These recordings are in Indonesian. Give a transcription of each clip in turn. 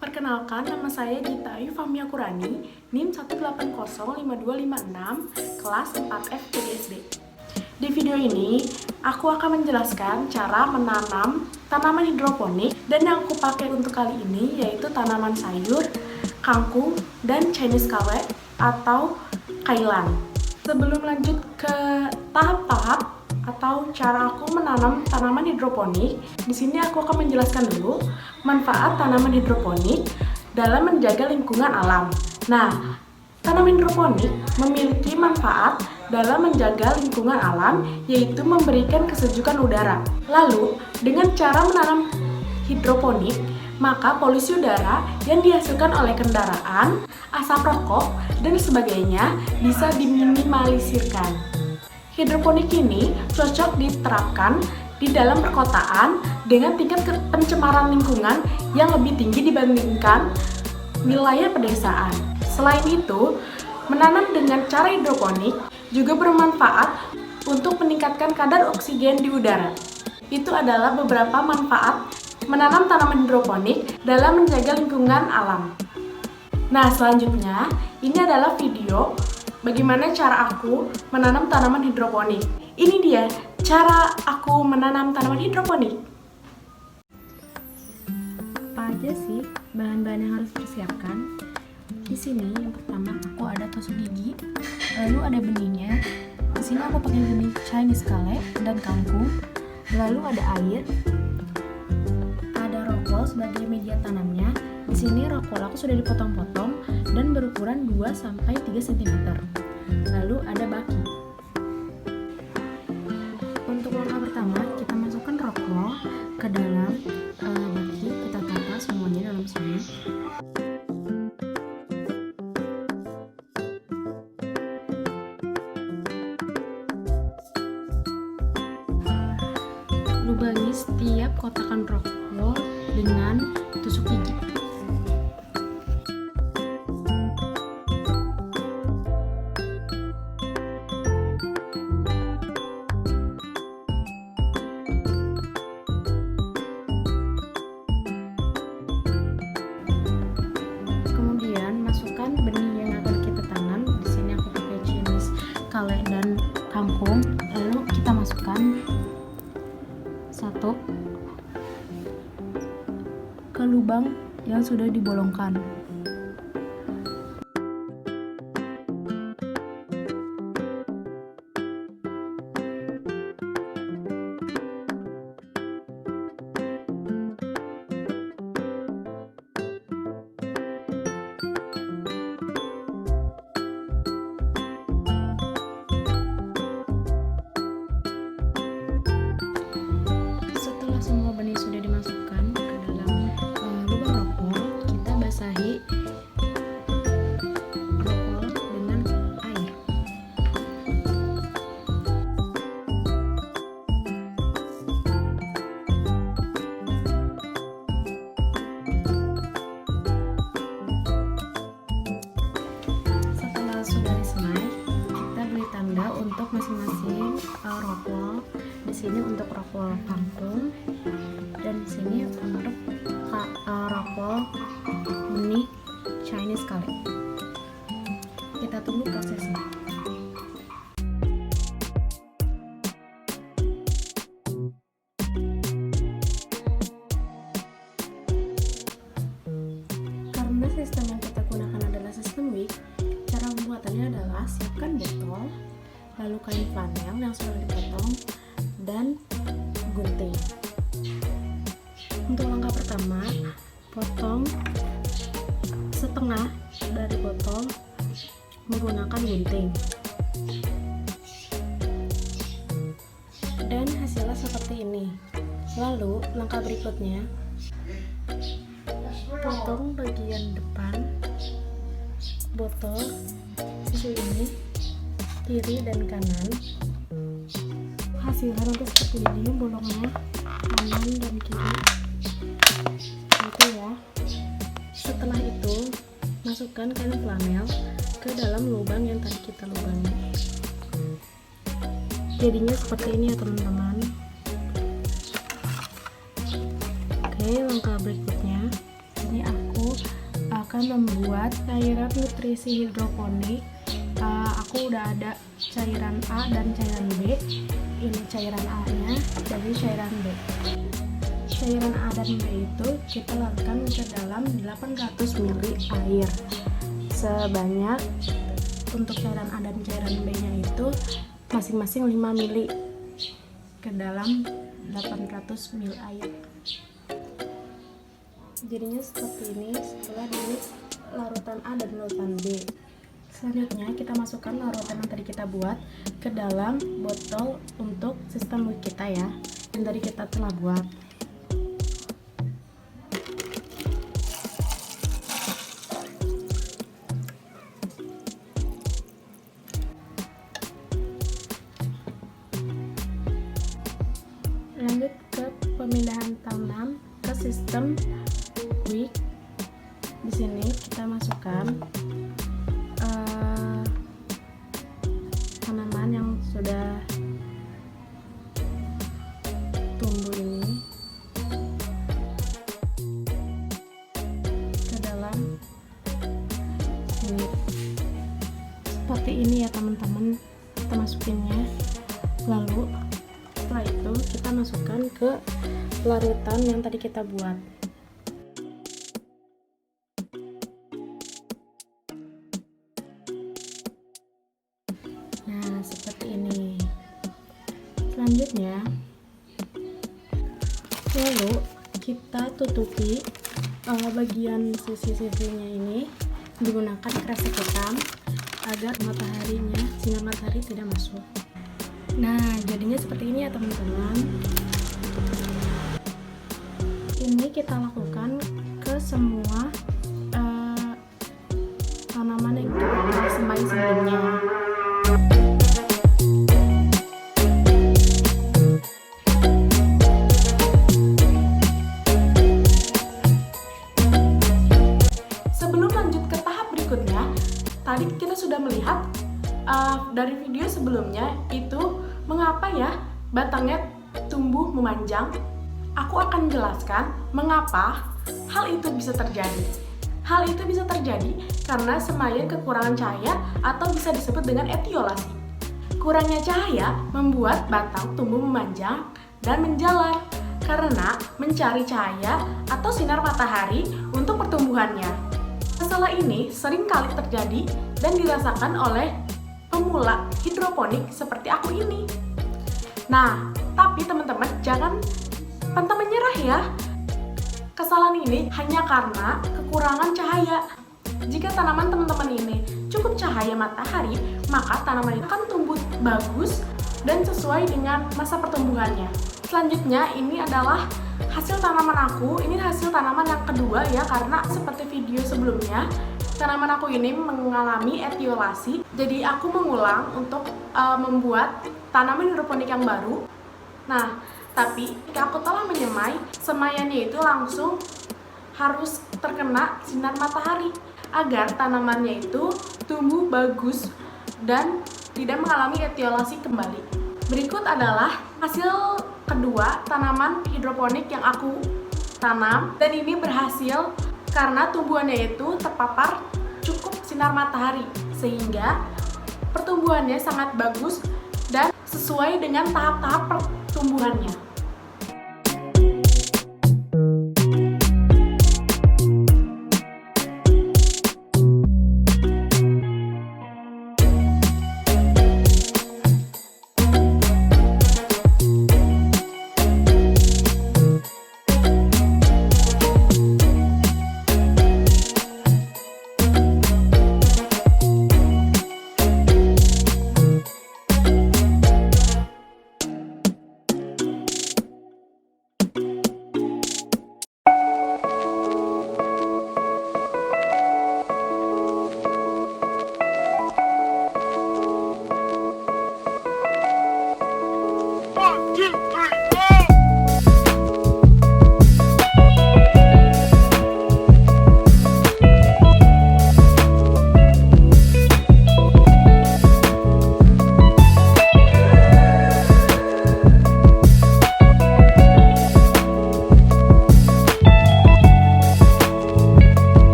Perkenalkan, nama saya Gita Ayu Fahmia Kurani, NIM 1805256, kelas 4F SD. Di video ini, aku akan menjelaskan cara menanam tanaman hidroponik, dan yang aku pakai untuk kali ini yaitu tanaman sayur, kangkung, dan Chinese kale atau kailan. Sebelum lanjut ke tahap-tahap atau cara aku menanam tanaman hidroponik, di sini aku akan menjelaskan dulu manfaat tanaman hidroponik dalam menjaga lingkungan alam. Nah, tanaman hidroponik memiliki manfaat dalam menjaga lingkungan alam, yaitu memberikan kesejukan udara. Lalu, dengan cara menanam hidroponik, maka polusi udara yang dihasilkan oleh kendaraan, asap rokok, dan sebagainya bisa diminimalisirkan. Hidroponik ini cocok diterapkan di dalam perkotaan dengan tingkat pencemaran lingkungan yang lebih tinggi dibandingkan wilayah pedesaan. Selain itu, menanam dengan cara hidroponik juga bermanfaat untuk meningkatkan kadar oksigen di udara. Itu adalah beberapa manfaat menanam tanaman hidroponik dalam menjaga lingkungan alam. Nah, selanjutnya ini adalah video bagaimana cara aku menanam tanaman hidroponik. Ini dia cara aku menanam tanaman hidroponik. Apa aja sih bahan-bahan yang harus dipersiapkan? Di sini yang pertama aku ada tusuk gigi, lalu ada benihnya. Di sini aku pakai benih Chinese kale dan kangkung. Lalu ada air, ada rokol sebagai media tanamnya. Di sini rokol aku sudah dipotong-potong dan berukuran 2-3 cm. Lalu ada baki. Untuk langkah pertama, kita masukkan rokol ke dalam baki, kita tata semuanya dalam sini. Lubangi setiap kotakan rokol dengan tusuk gigi. Kemudian masukkan benih yang akan kita tanam. Di sini aku pakai Chinese kale dan kangkung. Lalu kita masukkan satu ke lubang yang sudah dibolongkan. Semua benih sudah dimasukkan ke dalam lubang rokol, kita basahi rokol dengan air. Setelah sudah disemai, kita beri tanda untuk masing-masing rokol. Di sini untuk rokol kangkung dan di sini untuk rokol benih Chinese kale. Kita tunggu prosesnya. Karena sistem yang kita gunakan adalah sistem wick, cara pembuatannya adalah siapkan botol, lalu kain flanel yang sudah dipotong, dan gunting. Untuk langkah pertama, potong setengah dari botol menggunakan gunting. Dan hasilnya seperti ini. Lalu langkah berikutnya, potong bagian depan botol susu ini, kiri dan kanan. Hasilnya nanti seperti ini, bolongnya kanan dan kiri gitu ya. Setelah itu masukkan kain flanel ke dalam lubang yang tadi kita lubangi. Jadinya seperti ini ya teman-teman. Oke, langkah berikutnya ini aku akan membuat cairan nutrisi hidroponik. Aku udah ada cairan A dan cairan B. Ini cairan A-nya, dari cairan B. Cairan A dan B itu kita larutkan ke dalam 800 ml air. Sebanyak untuk cairan A dan cairan B-nya itu masing-masing 5 ml ke dalam 800 ml air. Jadinya seperti ini setelah dari larutan A dan larutan B. Selanjutnya kita masukkan larutan yang tadi kita buat ke dalam botol untuk sistem wik kita ya, yang tadi kita telah buat. Lanjut ke pemindahan tanam ke sistem wik. Di sini kita masukkan tanaman yang sudah tumbuh ini ke dalam sini. Seperti ini ya teman-teman, kita masukinnya. Lalu setelah itu kita masukkan ke larutan yang tadi kita buat. Nah, seperti ini. Selanjutnya, lalu kita tutupi bagian sisi-sisinya ini menggunakan kresek hitam agar sinar matahari tidak masuk. Nah, jadinya seperti ini ya teman-teman. Ini kita lakukan ke semua tanaman yang kita semai sebelumnya. Sebelum lanjut ke tahap berikutnya, tadi kita sudah melihat dari video sebelumnya itu mengapa ya batangnya tumbuh memanjang. Aku akan jelaskan mengapa hal itu bisa terjadi. Hal itu bisa terjadi karena semaian kekurangan cahaya atau bisa disebut dengan etiolasi. Kurangnya cahaya membuat batang tumbuh memanjang dan menjalar karena mencari cahaya atau sinar matahari untuk pertumbuhannya. Masalah ini sering kali terjadi dan dirasakan oleh pemula hidroponik seperti aku ini. Nah, tapi teman-teman jangan pantang menyerah ya. Kesalahan ini hanya karena kekurangan cahaya. Jika tanaman teman-teman ini cukup cahaya matahari, maka tanaman itu akan tumbuh bagus dan sesuai dengan masa pertumbuhannya. Selanjutnya ini adalah hasil tanaman aku. Ini hasil tanaman yang kedua ya, karena seperti video sebelumnya tanaman aku ini mengalami etiolasi. Jadi aku mengulang untuk membuat tanaman hidroponik yang baru. Nah, tapi jika aku telah menyemai, semaiannya itu langsung harus terkena sinar matahari agar tanamannya itu tumbuh bagus dan tidak mengalami etiolasi kembali. Berikut adalah hasil kedua tanaman hidroponik yang aku tanam, dan ini berhasil karena tumbuhannya itu terpapar cukup sinar matahari sehingga pertumbuhannya sangat bagus dan sesuai dengan tahap-tahap pertumbuhannya.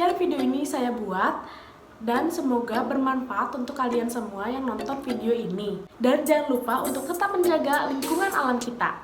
Sekian video ini saya buat dan semoga bermanfaat untuk kalian semua yang nonton video ini. Dan jangan lupa untuk tetap menjaga lingkungan alam kita.